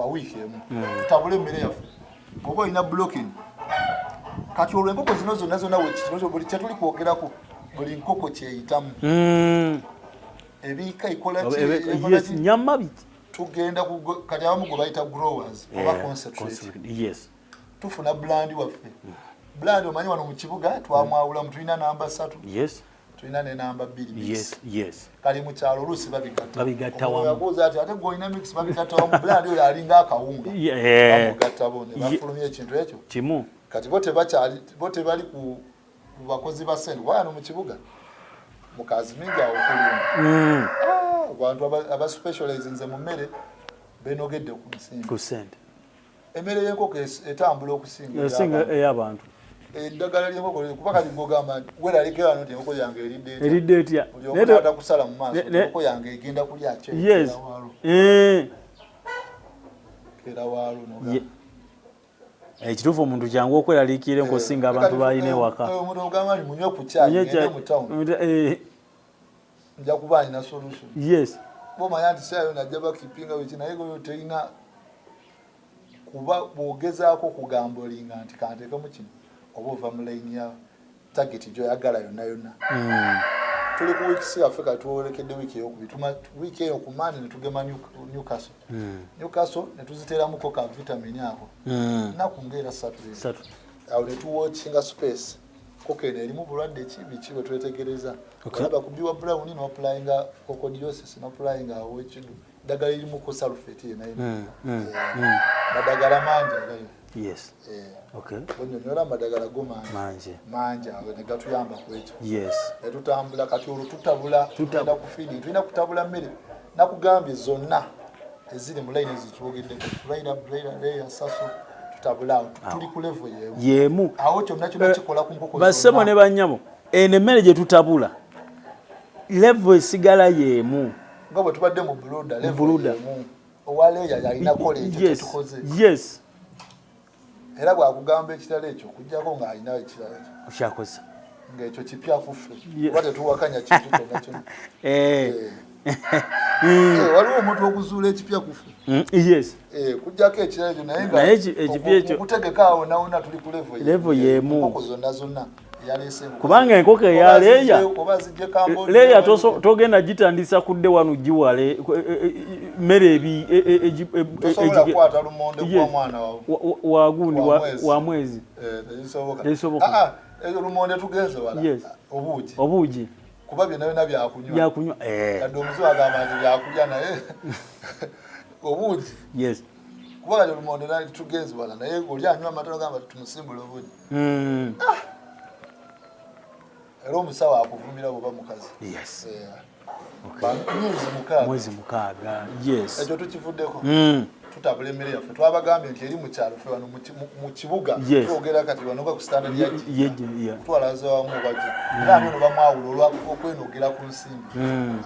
wa wiki emu tutabule emmere yaffe oba olina blocking kati olwo enkoko zino zonna zonna wekitinozo buli kyetuli kwogerako buli nkoko kyeyitamu ebiika ikola yes nyama biki tugenda kati abamu gwe bayita growers oba concentrate yes tufuna brand waffe brand omanyi wano mu kibuga twamwawula tulina namba 3 yes tulina ne namba 2 yes kali mu kyalo oluusi babigatta wamu yabuuza ati ate gwolina mix babigatta wamu brand oyo alinga akawunga bamugatta bone bafulumya ekintu ekyo kimu kati bo tebali ku bakozi ba sente wano mu kibuga mukazi mingi awo kulima abantu aba specialize nze mu mmere benogedde ku sente emmere y'enkoko etambula okusinga ey'abantu eddagala ly'enkoko kuba kati gogamba weeraliko wano nti enkoko yange eridde etya buli omu kusala mu maaso enkoko yange egenda kulya yes era waalo ekituufu omuntu kyangu okweraliikira enkosinga abantu balina ewaka omuntu ogamba nti munywe ku caayi ngende mu tawuni nja kuba nina solution yes bomanya nti sayo najja bakipinga weki naye goyo terina kuba bwogezaako okugamba olinga nti kanteekemu kino oba ova mu layini ya target gyoyagala yonna yonna tuli ku wiiki yaffe kati twolekedde wiiki eyokubiri wiiki eyo ku maani ne tugema Newcastle ne tuziteeramuko ka vitamini ako nnaku ngaera 3 awo ne tuwatchinga space koko eno erimu bulwadde ki bwe twetegereza olaba kubiwa brown n'opulayinga coccidiosis n'opulayinga awekidu ddagala erimuko sulfate yenayo madagala mangi agayo yes onyonyola amadagala go mangi awo ne gatuyamba ku ekyo ne tutambula kati olwo tutabula tugenda ku feeding tulina kutabula mmere nakugambye zonna eziri mu layini zitwogeddeko leya saso tutabula tuli ku level yemu awo kyonna kyonna kikola ku nkoko basemo ne bannyabo eno emmere gye tutabula level esigala yemu nga bwe tubadde mu level yemu owaleya yalina kola ekyo tukoze yes era bwakugamba ekitala ekyo okujjako ng'alina ekitala ekyo kyakoze ng'ekyo kipya kuffe kuba tetuwakanya kintu kyonna kyonna waliwo omuntu okuzuula ekipya kuffe yes kujjako ekitala ekyo naye ekipya ekyo okutegeka awo nawona tuli ku level yemu enkoko zonna zonna kubanga enkoko eya leya togenda gitandisa kudde wano giwale mmere tosobola kukwata lumonde kwa mwana wagundi wa mwezi tezisoboka lumonde tugenze wala obuugi kuba byonna byonna byakunywa kadde omuzi wagamba nti byakulya naye obuugi kuba kati lumonde tugenze wala naye oli anywa amata ogamba tumusimbule obuugi era omusawo akuvumira bwoba mukazi mwezi mukaaga ekyo tukivuddeko tutabula emmere yaffe twabagambye nti eri mu kyalo ffe wano mu kibuga twogera kati wanoga ku standard twalaza wamu baki era ano bamwawula olwokwenogera ku nsimbi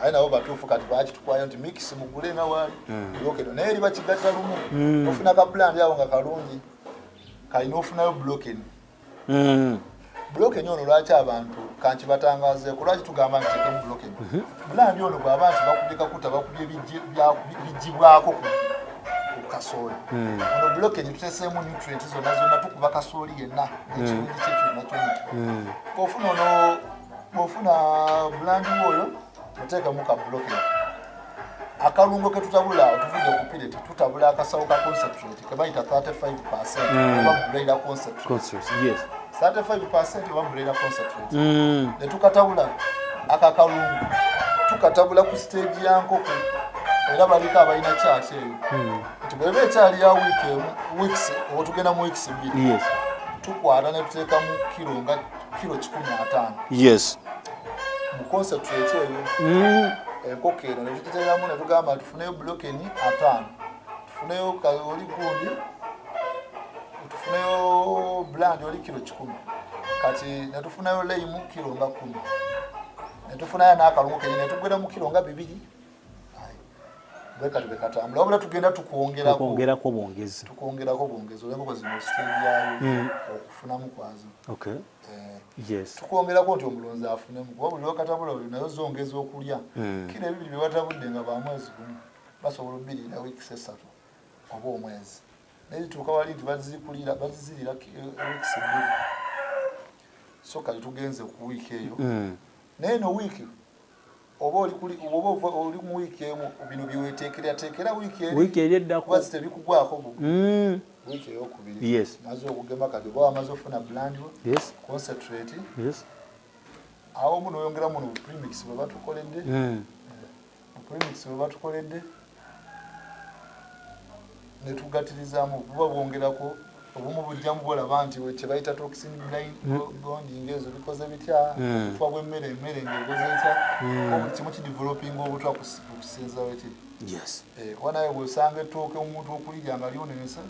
aye nabo batuufu kati bakitukwayo nti mix mugule nga waali blokeno naye eri bakigatta lumu ofuna ka brand awo nga kalungi kalina ofunayo blokeno blokeni ono lwaki abantu kanki batangazeeko lwaki tugamba nti tekemu blokeni bulandi ono bw'aba nti bakubye kuta bakubye bijjibwako ku kasooli ono blokeni tuteseemu nutrients zonna tukuba kasooli yenna ekirungi kyekyonna kyonna bw'ofuna bulandi oyo oteekamu ka blokeni akalungo ke tutabula otuvudde ku pireti tutabula akasawo ka concentrate ke bayita 35% oba broiler concentrate 35% oba broiler concentrate ne tukatabula akakalungu tukatabula ku stage ya nkoko era baliko abalina kyaki eyo nti bweba ekyali ya weeks oba tugenda mu weeks 2 tukwata ne tuteeka mu kilo 15 mu concentrate eyo enkoko eno ne tutiteeramu ne tugamba tufuneyo blokeni 5 tufuneyo oli gundi tufuneyo blandi oli kilo 10 kati ne tufunayo leimu kilo nga 10 ne tufunayo n'akalungu kenyi ne tugwera mu kilo nga 2 bwekati bekatambula wabula tugenda tukwongerako bwongezi olw'enkoko zino stage yayo okufunamu kwazo tukwongerako nti omulunzi afunemu kuba buli lwakatambula oli nayo zongeza okulya kilo 2 bye batabudde nga ba mwezi gumu basobola obbirira wiiki 3 oba omwezi naye zituuka wali nti bazizirira weeks bbiri so kati tugenze ku wiiki eyo naye no wiiki oba oli mu wiiki emu bino byeweteekerateekera wiiki eri eddako tebikugwako wiiki eyokubiri maze okugema kati oba wamaze okufuna brand concentrate awo muno oyongera muno premix bwe batukoledde netugatirizamu buba bwongerako obumu bujjamu bolaba nti kyebayita toxin bonding ezo bikoze bitya obutwa bw'emmere ng'ekoze etya kimu kidevelopinga obutwa kusinza wekiri wanaye bwosanga ettooke omuntu okulirya nga lyonenesa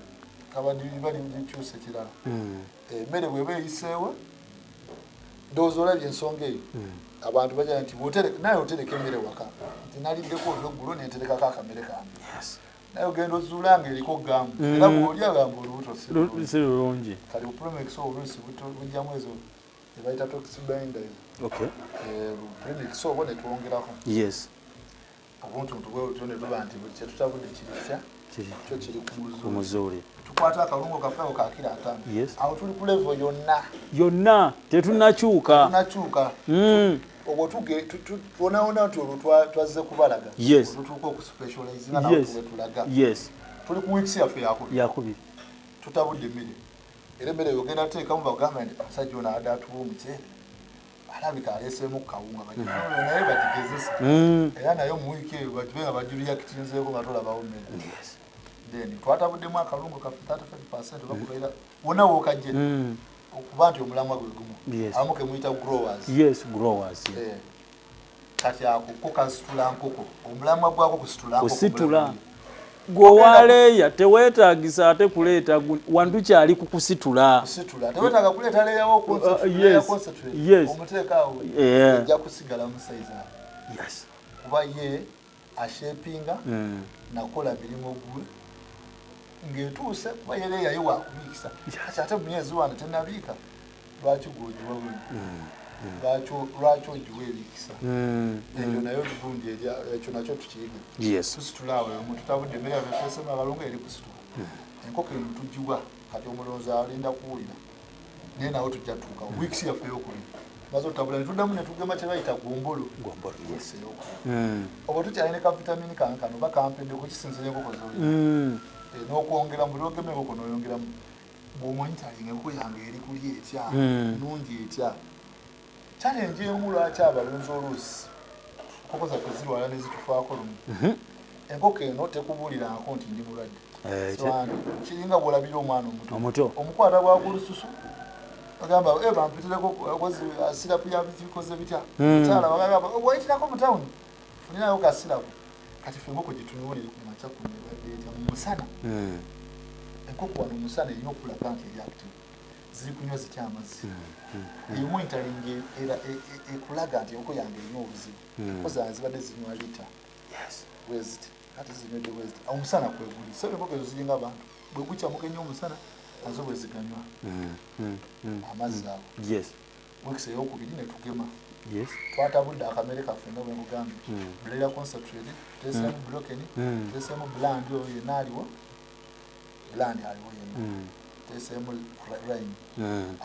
kabadiri bali likyuse kirala emmere bweba eyiseewo ndowooza olabye ensonga eyo abantu bajja nti naye otereka emmere waka nti naliddeko olweggulo nenterekako akamere kange naye ogenda ozuula nga eriko gamu era bw'olya gamba olubuto si lulungi kali bupremix oluusi bujjamu ezo ebayita toxibinda premix oba netwongerako obuntuntu bwebutyo ne tuba nti buli kyetutabudde kirikya kyo kiri ku muzuuli tukwata akalungo kafeewo kakira 5 awo tuli ku level yonna tetunnakyuka obwo tubonaona nti olwo twazze kubalaga olutuuka okuspecialize nga nawe tulaga tuli ku wiiki yaffe yakubiri tutabudde emmere era emmere yogenda teekamu bagamba nti abasajja ono adde atuwa omuceere alabika aleeseemu kawunga naye bagigezesa era naye mu wiiki eyo bagibenga bagiriyakitinzeeko nga tolabawo mmere then twatabuddemu akalungo kaffe 35% bakubeera wonna wookajje okuba nti omulamwa gwe gumu abamu kemuyita growers kati ako ko kasitula nkoko omulamwa gwako kusitula gwowaleeya teweetaagisa ate kuleeta wantu kyali kukusitula teweetaaga kuleeta leeyawo omuteekaawo ejja kusigala musaiza kuba ye ashepinga nakola mirimu ogwe ng'etuuse kuba ye leeyayo wakubiikisa kati ate mu myezi wano tennabiika lwaki gwogiwa lwaki ogiwa ebiikisa ekyo naye otugundi ekyo nakyo tukiyiga tusitulaawo emu tutabudde emmere yaffe twesemu akalungo eri kusitula enkoko eno tugiwa kati omulonzi alinda kuwulira naye nawe tujja tuuka wiikisi yaffe eyokubiri maze otutabula netuddamu netugema kye bayita gombolo oba tukyalina ka vitamini kange kano oba kampedde kukisinzira enkoko zoli n'okwongera mu lwogema enkoko n'oyongeramu bw'omonitaringa enkoko yange eri kuli etya nungi etya challenge emu lwaki abalunzi oluusi enkoko zaffe zirwala ne zitufaako lumu enkoko eno tekubuulirangako nti ndi mulwadde kiringa bw'olabira omwana omuto omukwata bwakulususu agamba bampitireko sirapu yabikoze bitya mukyala bagamba wayitirako mu tawuni funirayo ka sirapu kati ffe enkoko gitunuulire ku makya kunebadeeta mu musana enkoko wano omusana erina okulaga nti eri active ziri kunywa zitya amazzi eyo monitoring ekulaga nti enkoko yange erina obuzibu enkoko zange zibadde zinywa lita bweziti kati zinywedde bweziti omusana kweguli so enkoko ezo ziringa abantu bwe gukyamuka ennyo omusana nazo bwe ziganywa amazzi ago wiikisi eyokubiri netugema twatabudde akamere kaffe nga bwe nkugambye broiler concentrate tuteesemu bloken tuteesemu bland oyo yenna aliwo bland aliwo yenna tuteesemu lime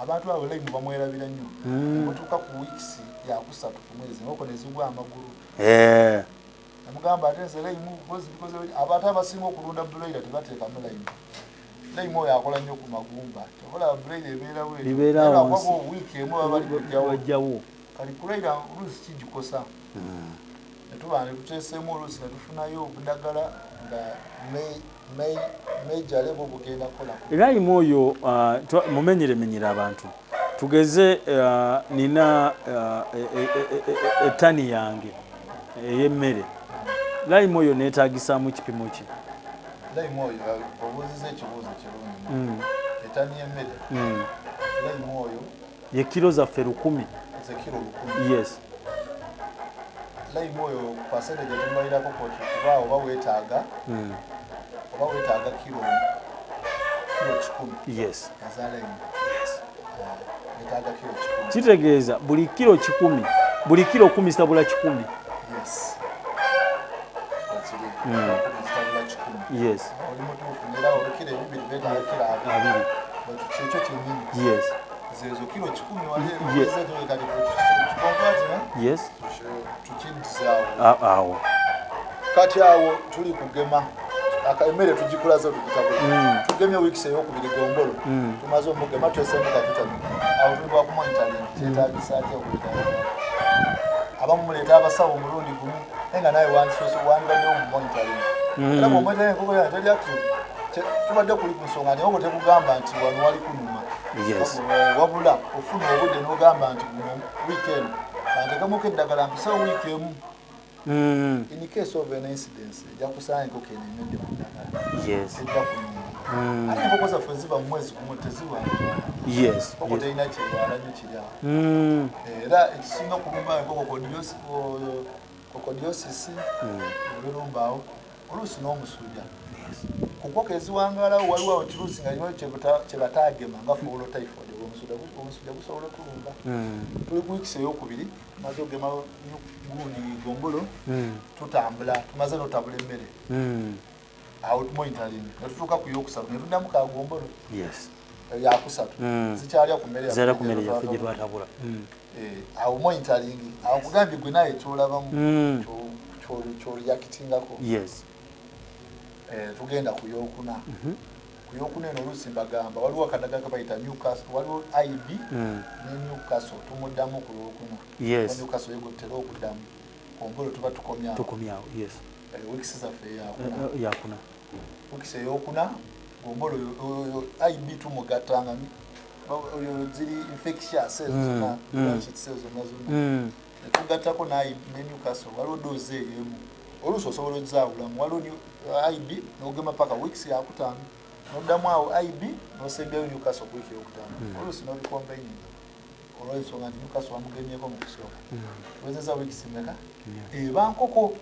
abantu abo lime bamwerabira nnyo mutuuka ku wiikisi yakusatu ku mwezi enkoko ne zigwa amagulu namugamba ate nze lime bikoze abantu abasinga okulunda broiler tebateekamu lime oyo akola nnyo ku magumba tokola broiler ebeerawo wiiki emu baba bali kali broiler oluusi kigikosa netuba netuteesemu oluusi netufunayo obudagala nga major level bugenda kola lime oyo mumenyeremenyere abantu tugeze nina ettani yange ey'emmere lime oyo neetaagisaamu kipimo ki lime oyo obuuziza ekibuuzo kirungi ettani y'emmere lime oyo ye kilo zaffe 100 kilo 10 lime oyo percentage etumalirako koti kuba oba weetaaga kilo 10 eza lime weetaaga kilo 10 kitegeeza buli kilo 10 buli kilo 10 zitabula 10 zitabula 10 10 yes oli mutuufu era olukira ebibiri beetaaga kira abiri kyekyo kyennyini yes zezo kilo 10 wali Yes. kati tukompatina yes tukidizaawo awo kati awo tuli kugema emmere tugikulaze tugitabula tugemye wiikisi ey'okubiri gombolo tumaze omugema twesembuka vitamini awo tuli bakumonitaling kyetaagisa atya okubitala abamu muleeta abasawo omulundi gumu naye nga naye wandibaddewo mu monitaling era bw'omonitaling enkoko yange teri active tubadde kuli ku nsonga naye obwo tekugamba nti wano wali kunuma wabula ofuna obudde n'ogamba nti guno weekend anteekamuko eddagala mpisewo wiiki emu in case of an incidence ejja kusanga enkoko eno emedde ku ddagala ejja kunuma ate enkoko zaffe ziba mu mwezi gumu teziwanga koko terina kyewala nyo kiryawo era ekisinga okulumba enkoko kokodiosis olwerumbaawo oluusi n'omusujja ku nkoko eziwangalawo waliwo awo kiruusi nga liwo kyebatagema nga fowolo typhoid omusujja gusobola okulumba tuli ku wiikisi ey'okubiri tumaze ogema gundi gombolo tutambula tumaze n'otabula emmere awo tumonitaling netutuuka ku yokusatu netuddamu ka gombolo yakusatu zikyalya ku mmere yaffe gye twatabula awo monitaling awo kugambye gwe naye kyolabamu kyoliyakitingako tugenda ku yokuna ku yokuna eno oluusi mbagamba waliwo akadaga kabayita Newcastle waliwo IB ne Newcastle tumuddamu ku yokuna Newcastle yegotera okuddamu ombolo tuba tukomyawo wiikisi zaffe yakuna wiikisi eyokuna ombolo IB tumugattanga ziri infectious ezona netugattako ne Newcastle waliwo doozi eyemu oluusi osobola ozaawulamu waliwo IB n'ogema paka weeks yakutaano n'oddamu awo IB n'osembayo Newcastle ku wiiki eyokutaano oluusi n'olikombaini olw'ensonga nti Newcastle wamugemyeko mu kusooka wezeza wiiki simeka eba nkoko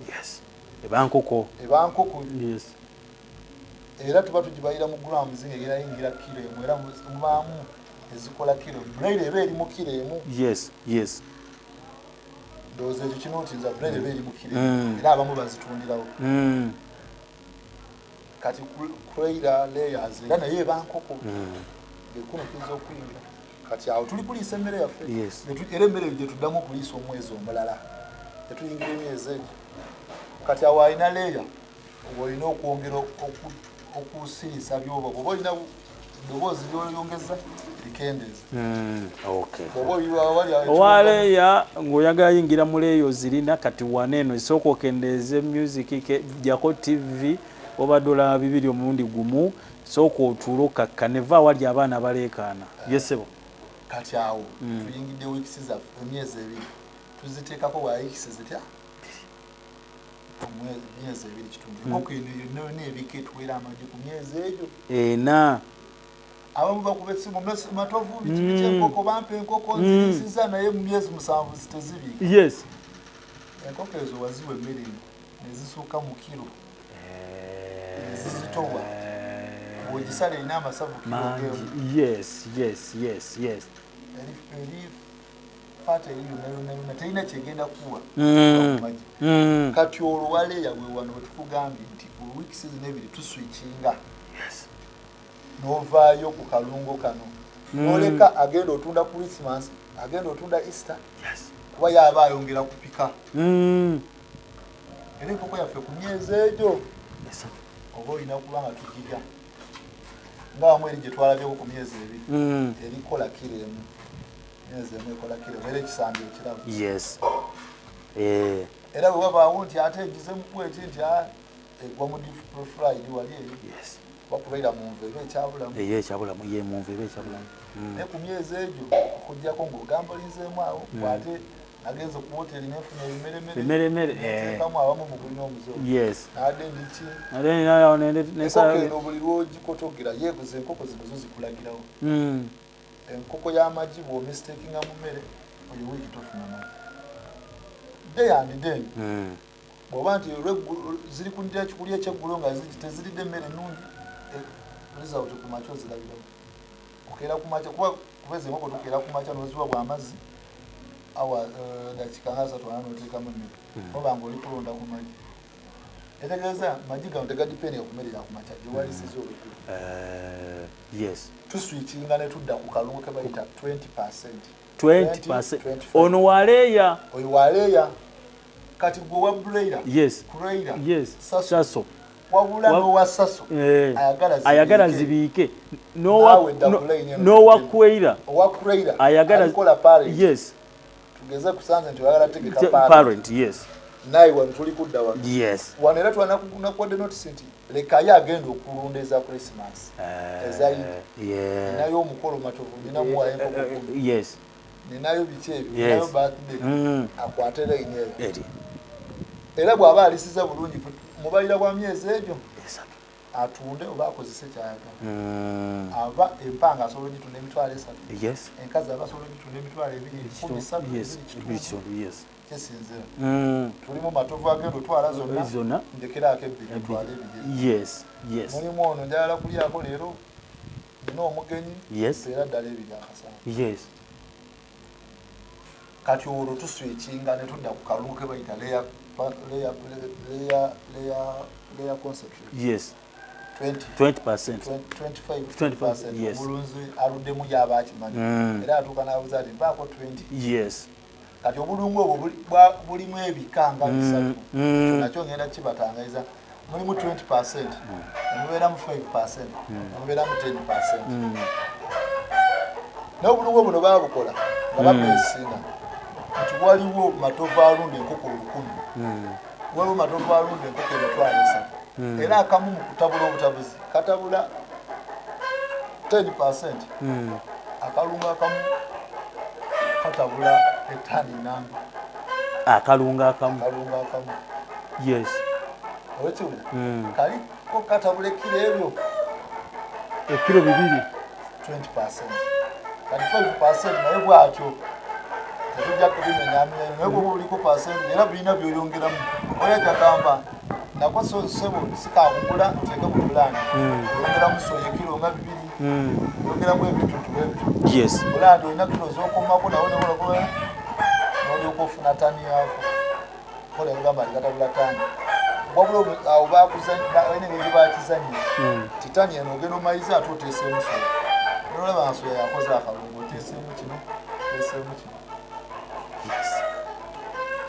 era tuba tugibalira mu grams ng'erayingira kilo emu era mubaamu ezikola kilo braille eba eri mu kilo emu ndowooza ekyo kinootinza braille eba eri mu kilo emu era abamu bazitundirawo kati kwera layers era naye eba nkoko ng'ekunukiza okuyingira kati awo tuli kuliisa emmere yaffe era emmere eyo gye tuddamu okuliisa omwezi omulala tetuyingira emyezi egyo kati awo alina leya olina okwongera okusirisa byoba bwoba olina eddoboozi lyoyongeza likendeeza owaleeya ng'oyagala yingira mu leeyo zirina kati waneeno esooka okendeeze music jako tv oba dola 200 omulundi gumu sooka otuula okakkane va wali abaana baleekaana yesebo kati awo tuyingidde wiikisi zaffe emyezi ebiri tuziteekako bwa wiikisi zitya myezi ebiri kitundu enkoko eno yonna neebika etuweera amagi ku myezi egyo ena abamu bakuba essimu matovu bikibi kyenkoko bampa enkoko nzirisiza naye mu myezi 7 zitezibiika enkoko ezo waziwa emmere eno nezisuuka mu kiro nezizitowa bw'ogisala erina amasavu eri fata eri yonna terina kyegenda kuwa magi kati olwo waleeya bwe wano wetukugambye nti ku wiikisi zino ebiri tuswikinga n'ovaayo ku kalungo kano n'oleka agenda otunda Christmas agenda otunda Easter kuba yaba ayongera kupika era enkoko yaffe ku myezi egyo oba olina kuba nga tugirya nga wamu eri gye twalabyeko ku myezi ebiri erikola kiro emu myezi emu ekola kiro emu era ekisambi ekirabo era bwe wabaawo nti ate egizemu bweti nti egwa mu friday wali eri bakubeera mu nvu eba ekyabulamu naye ku myezi egyo okujjako ng'ogamba olinzeemu awo bw'ate nagenze ku woteri nefuna ebimeremere abamu mugulina omuzogo nadde ndiki enkoko eno buli lwogikotogera yeeguza enkoko zino zo zikulagirawo enkoko y'amagi bw'omisteringa mu mmere oyo wiiki tofuna magi day and then bw'oba nti ziri kundira ekikulya ekyeggulo nga teziridde emmere ennungi result ku makya ozirabirawo okeera ku makya kuba kubeza enkoko tukeera ku makya n'oziwa bw'amazzi awa dakika nga 3 n'oteekamu emmere oba ng'oli kulonda ku magi etegeeza amagi gano tegadipendinga kumerera ku makya gye walisiza olugulu. Yes. Tuswitchinga ne tudda ku kalungu ke bayita 20%. 20%. Ono waleya. Oyo waleya. Kati gwe wa Braila. Yes. Braila. Yes. Saso. Wabula n'owa Saso. Ayagala zibiike. N'owa Kweira. Owa Kweira. Ayagala kola parent. Yes. Tugeze kusanze nti oyagala tegeka parent. Yes. Naye wano tuli kudda wano. Yes. Wano era twanakuwadde notice nti lekayo agenda okulondeza Christmas. Ezaidi. Ninayo omukolo matovu ninamuwa empoko. Yes. Ninayo biki ebyo. Ninayo birthday. Akwatera inyero. Era bw'aba alisiza bulungi mubalira bwa myezi ebyo. Atunde oba akozese kyayagala. Aba empanga asobola ogitunda emitwalo 3. Yes. Enkazi aba asobola ogitunda emitwalo 2. Yes. Yes. Kyesinzira. Tulimu matovu agenda otwala zonna. Ndekeraako ebbiri twala ebiri. Yes. Yes. Mulimu ono njagala kulyako leero nina omugenyi. Yes. Era ddala ebiri akasanga. Yes. Kati olwo tuswitchinga ne tudda ku kalungu ke bayita layer concentrate. Yes. 20%. 25%. Yes. Bulunzi aluddemu gy'aba akimanyi. Era atuuka n'abuuza ati mbaako 20. Yes. Kati obulungu obwo bulimu ebika nga bisatu. Nakyo ngenda kibatangaiza. Mulimu 20%. Mubeeramu 5%. Mubeeramu 10%. N'obulungu buno baabukola nga babeesinga. Nti waliwo matovu alunda enkoko 1,000. Waliwo matovu alunda enkoko emitwalo 3. Era akamu mu kutabula obutabuzi katabula 10%. Akalungu akamu katabula ettani 4. Akalungu akamu. Yes. Owekiwulira? Kali ko katabula ekkiro ebyo. Ekkiro 2. 20%. Kati 5% naye bw'atyo. Tetujja kubimenyaamenya naye bw'oba oliko pasenti era birina by'oyongeramu. Oya gagamba nako sebo sikakugula nteeke mu pulaani. Oyongeramu soya ekkiro nga 2. Oyongeramu ebintu bwebityo. Yes. Pulaani olina kilo z'okummako nawe nebolakola n'olyoka ofuna ttani yaako. Kola ebigamba katabula ttani. Wabula awo balina engeri bakizannya. Titani eno ogenda omayiza ate oteeseemu soya. Olaba soya yakoze akalungu oteeseemu kino, oteeseemu kino. Yes.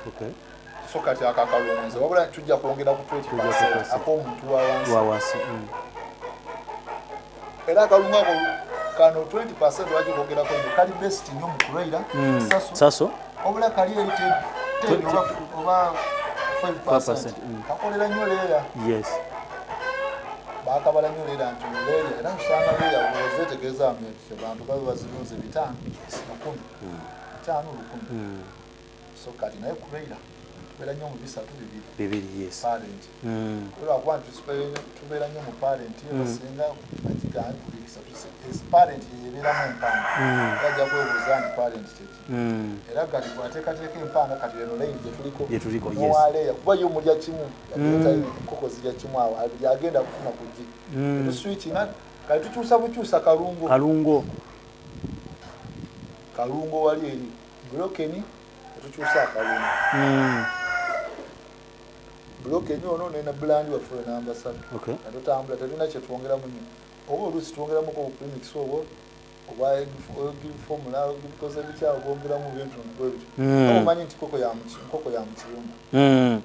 Okay. So kati akakalunze wabula tujja kwongera ku 20% ak'omuntu wawansi. Era akalungu ako kano 20% waki kwongerako kali best nnyo mu Braila. Saso. Wabula kali 10 oba 5%. Kakolera nnyo leera. Yes. Bakabala nnyo leera nti leera era usanga leera bwozetegeeza abantu baba bazinuuze 5, 10. So kati naye kubeera tubeera nnyo mu bisatu bibiri. Yes. Parent. Olw'akuba tubeera nnyo mu parent singa bakigaana buli bisatu. Parent yebeeramu empanga. Bajja kwebuuza nti parent kyeki. Era kati bw'ateekateeka empanga kati eno layini gye tuliko. N'owaleeya kuba yo mulya kimu. Enkoko zirya kimu awo agenda kufuna ku gi. Tuswitchinga kati tukyusa kalungo. Kalungo wali eri. Brokeni tukyusa akalungu. Brokeni ono nena blandi wafula namba 3. Okay. Atotambula tetuna kye twongeramu nnyo. Oba oluusi twongeramu ko premix oba formula bikoze bitya obongeramu bintu bwebyo. Omanyi nti nkoko ya mukiyumba.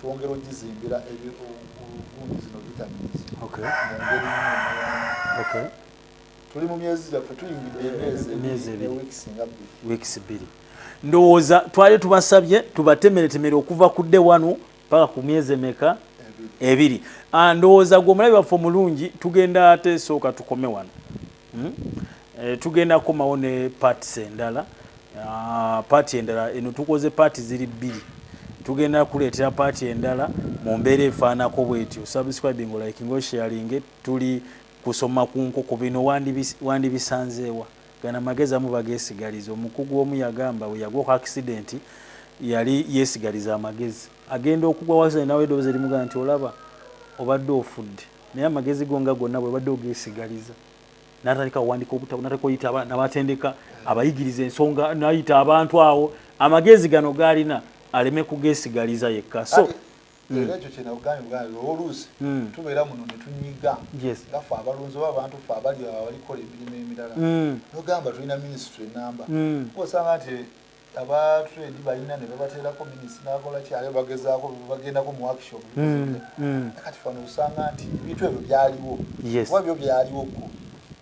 Twongera ogizimbira ebyobugundi zino vitamins. Okay. Tuli mu myezi gyaffe tuyingidde emyezi weeks 2. Ndowooza twali tubasabye tubatemeretemere okuva ku day 1 paka ku myezi emeka 2. Ndowooza gwe omulabi waffe omulungi tugenda ate sooka tukome wano. Tugenda komawo ne parties endala. Party endala eno tukoze party ziri 2. Tugenda kuleetera party endala mu mbeera efaanako bwetyo. Subscribing liking sharing tuli kusoma ku nkoko bino wandibisanzeewa. Gana magezi amu bageesigaliza. Omukugu omu yagamba we yagwa ku accident yali yeesigaliza amagezi. Agenda okugwa wasa nawe eddoboozi limugaa nti olaba obadde ofudde. Naye amagezi gonga gonna bwe badde ogeesigaliza. N'atandika kuwandiika obutabo n'atandika oyita n'abatendeka abayigiriza ensonga n'ayita abantu awo. Amagezi gano gaalina aleme kugeesigaliza yekka. So era ekyo kyena ugambye oluusi tubeera muno ne tunyiga gaffe abalunzi oba abantu ffe abali abalikola emirimu emirala nogamba tulina ministry enamba osanga nti abatrade balina ne babateerako minisita nakola kyale bagezaako bagendako mu workshop kati fano osanga nti ebintu ebyo byaliwo oba byo byaliwoko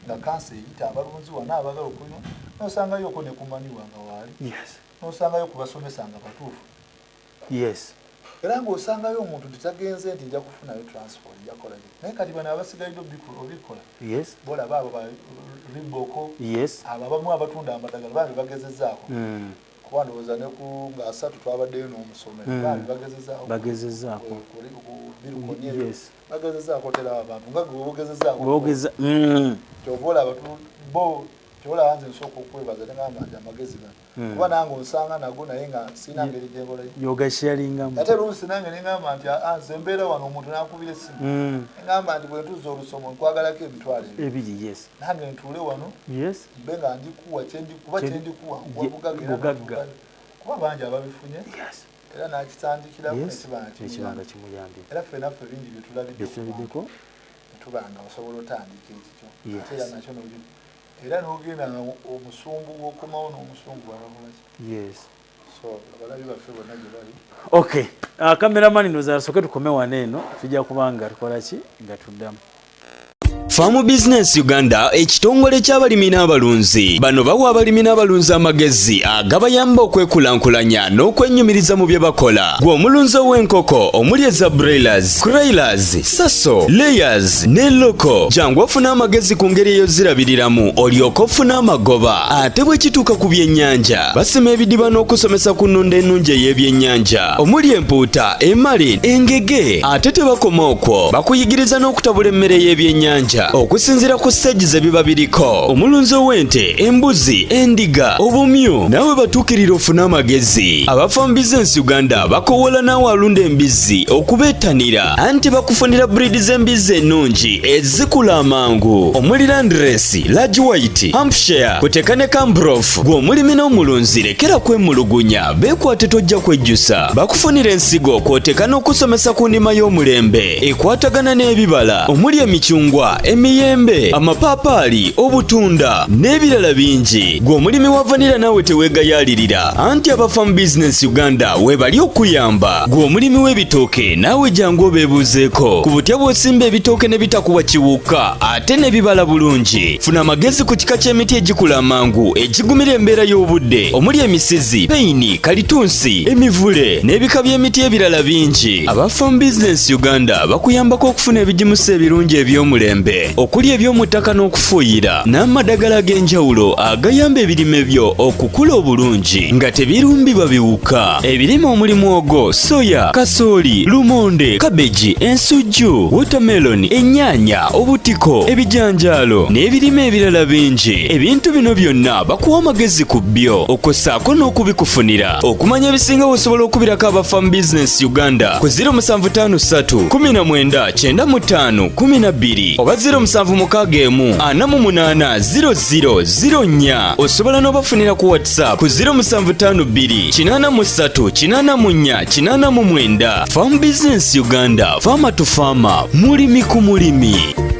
nga kansa eyita abalunzi wana abagala okunywa nosangayo oko ne kumanyiwa nga waali nosangayo kubasomesa nga batuufu era ng'osangayo omuntu titagenze nti nja kufunayo transport yakola naye kati bano abasigalidde obikola bolaba abo riboko abo abamu abatunda amadagala bambi bagezezaako kuba ndowooza ne nga asatu twabaddeyo n'omusomero bambi bagezezaako bagezezaako tera abantu nga gweogezezaako kyova olaba bo kyola anze nsooka okwebaza negamba nti amagezi gano kuba nange onsanga nago naye nga sina ngeri gyenkola yogashalingamu ate oluusi nange nengamba nti nze mbeera wano omuntu nakubira essimu engamba nti bwe ntuza olusomo nkwagalako emitwalo ebiri nange ntuule wano mbe nga ndikuwa kuba kyendikuwa bugagga kuba bangi ababifunye era nakitandikiramu nekibanga kimuyambye era ffenaffe bingi byetulabiddeko netubanga osobola otandika ekikyo ate era nakyo noli era n'ogenda omusungu gwokomawo n'omusungu walabolaki so abalabi baffe bonna gye bali okay kameramani nozasooke tukome wano eno tujja kubanga tukolaki nga tuddamu Farm Business Uganda ekitongole ky'abalimi n'abalunzi bano bawa abalimi n'abalunzi amagezi agabayamba okwekulankulanya n'okwenyumiriza mu bye bakola gwe omulunzi ow'enkoko omuli eza broilers, crailers, saso, layers ne loko jangu ofuna amagezi ku ngeri ey'ozirabiriramu olyoke ofuna amagoba ate bwe kituuka ku byennyanja basima ebidiba n'okusomesa ku nnunda ennungi ey'ebyennyanja omuli empuuta, emali, engege ate tebakoma okwo bakuyigiriza n'okutabula emmere y'ebyennyanja okusinzira ku stages ebiba biriko omulunzi ow'ente, embuzi, endiga, obumyu nawe batuukirira ofuna amagezi aba Farm Business Uganda bakowola naawe alunda embizzi okubeetanira anti bakufunira breed z'embizzi ennungi ezikula amangu omuli Landrace, Large White, Hampshire kuteka ne Cambrough gw'omulimi n'omulunzi lekera kwemulugunya beekwate tojja kwejjusa bakufunira ensigo kwoteka n'okusomesa ku ndima y'omulembe ekwatagana n'ebibala omuli emicungwa emiyembe amapaapaali obutunda n'ebirala bingi gw'omulimi wa vanira naawe teweegayaalirira anti aba Farm Business Uganda webali okuyamba gw'omulimi w'ebitooke naawe jangu obeebuuzeeko ku butya bw'osimba ebitooke ne bitakuwa kiwuka ate ne bibala bulungi funa amagezi ku kika ky'emiti egikula amangu egigumira embeera y'obudde omuli emisizi peyini kalitunsi emivule n'ebika by'emiti ebirala bingi aba Farm Business Uganda bakuyambako okufuna ebigimusa ebirungi eby'omulembe okuli eby'omu ttaka n'okufuuyira n'amadagala ag'enjawulo agayamba ebirime byo okukula obulungi nga tebirumbibwa biwuka ebirime omuli mwogo, soya, kasooli, lumonde, kabeji, ensujju, watermelon, ennyaanya, obutiko, ebijanjaalo n'ebirime ebirala bingi ebintu bino byonna bakuwa amagezi ku byo okossaako n'okubikufunira okumanya ebisinga osobola okubirako aba Farm Business Uganda ku 0753 19 95 12 oba 0761480004 osobola n'obafunira ku WhatsApp ku 0752 83 84 89. Farm Business Uganda, farmer to farmer, mulimi ku mulimi.